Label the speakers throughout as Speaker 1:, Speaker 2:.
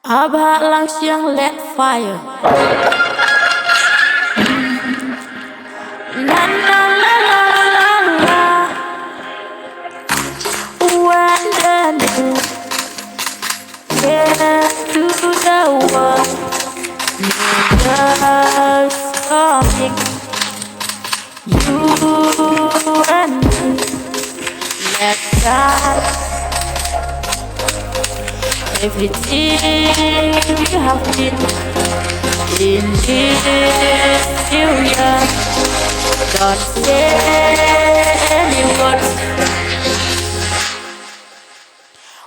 Speaker 1: Ahbhah langshiang let fire. La la la la la la. When the new get to the world, new year's coming. You and me, let's start everything we have been in this new year. Don't say any words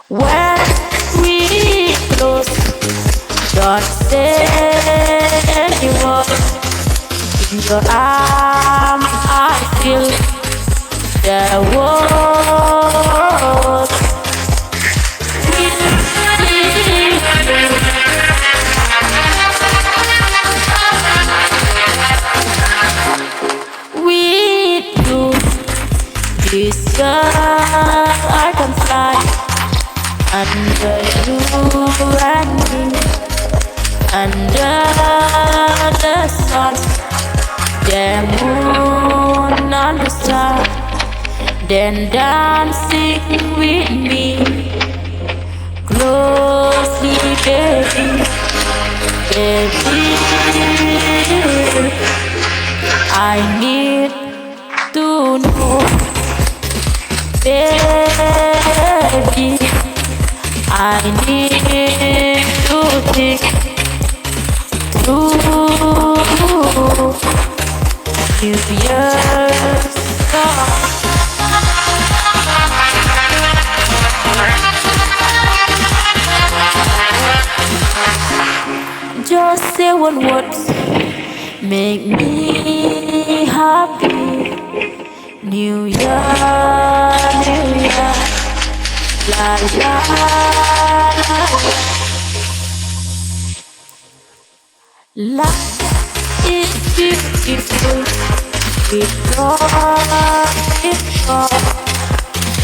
Speaker 1: when we close. Don't say any words. In your arms, I feel the world. With you, this year I can fly under you and me, under the sun, the moon and the star, then dancing with me closely, baby, baby. I need to know, baby. I need to think through New Year's song. Just say one word, make me happy. New Year, New Year, la la la. Life is beautiful because it's all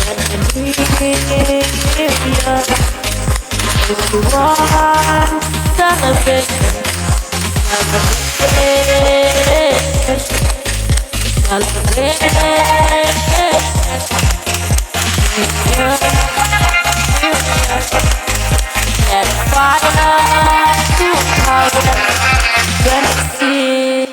Speaker 1: in the New Year. Everyone celebrate, celebrate, celebrate.